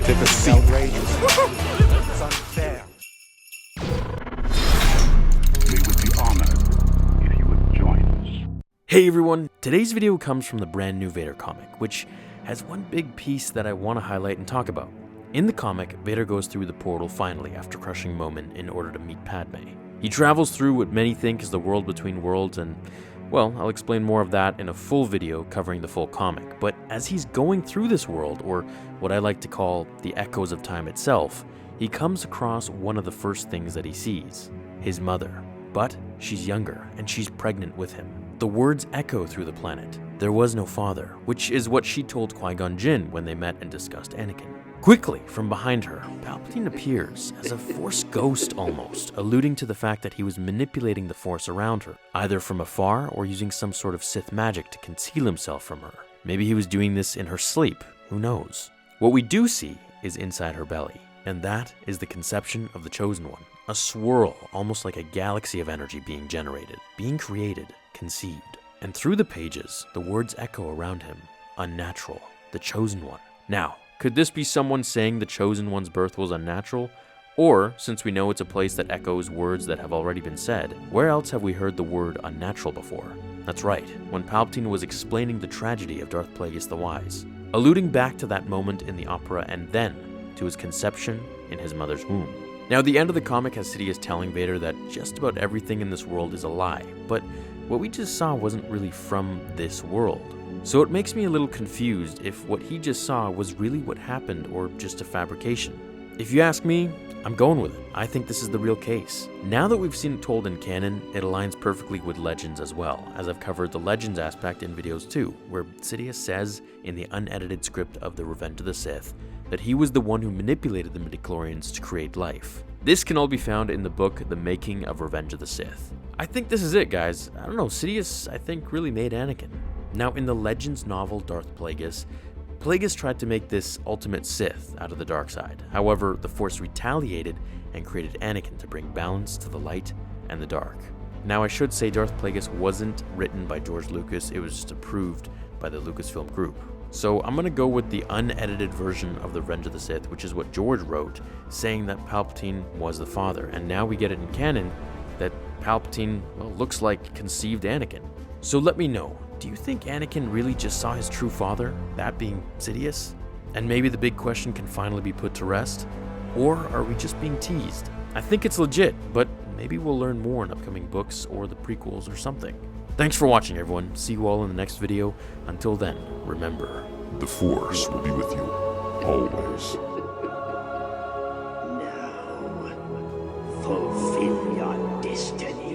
Take a seat. It's unfair. We would be honored if you would join us. Hey everyone, today's video comes from the brand new Vader comic, which has one big piece that I want to highlight and talk about. In the comic, Vader goes through the portal finally after crushing Momin in order to meet Padme. He travels through what many think is the world between worlds, and well, I'll explain more of that in a full video covering the full comic. But as he's going through this world, or what I like to call the echoes of time itself, he comes across one of the first things that he sees: his mother. But she's younger, and she's pregnant with him. The words echo through the planet: "There was no father," which is what she told Qui-Gon Jinn when they met and discussed Anakin. Quickly, from behind her, Palpatine appears as a Force ghost almost, alluding to the fact that he was manipulating the Force around her, either from afar or using some sort of Sith magic to conceal himself from her. Maybe he was doing this in her sleep, who knows? What we do see is inside her belly, and that is the conception of the Chosen One. A swirl, almost like a galaxy of energy being generated, being created, conceived. And through the pages, the words echo around him: unnatural, the Chosen One. Now, could this be someone saying the Chosen One's birth was unnatural? Or, since we know it's a place that echoes words that have already been said, where else have we heard the word unnatural before? That's right, when Palpatine was explaining the tragedy of Darth Plagueis the Wise, alluding back to that moment in the opera and then to his conception in his mother's womb. Now, the end of the comic has Sidious telling Vader that just about everything in this world is a lie, but what we just saw wasn't really from this world. So it makes me a little confused if what he just saw was really what happened or just a fabrication. If you ask me, I'm going with it. I think this is the real case. Now that we've seen it told in canon, it aligns perfectly with Legends as well, as I've covered the Legends aspect in videos too, where Sidious says in the unedited script of the Revenge of the Sith that he was the one who manipulated the midichlorians to create life. This can all be found in the book The Making of Revenge of the Sith. I think this is it, guys. I don't know, Sidious, I think, really made Anakin. Now, in the Legends novel Darth Plagueis, Plagueis tried to make this ultimate Sith out of the dark side. However, the Force retaliated and created Anakin to bring balance to the light and the dark. Now, I should say Darth Plagueis wasn't written by George Lucas, it was just approved by the Lucasfilm group. So I'm gonna go with the unedited version of The Revenge of the Sith, which is what George wrote, saying that Palpatine was the father. And now we get it in canon that Palpatine, well, looks like conceived Anakin. So let me know, do you think Anakin really just saw his true father, that being Sidious? And maybe the big question can finally be put to rest? Or are we just being teased? I think it's legit, but maybe we'll learn more in upcoming books or the prequels or something. Thanks for watching, everyone. See you all in the next video. Until then, remember, the Force will be with you, always. Now, fulfill your destiny.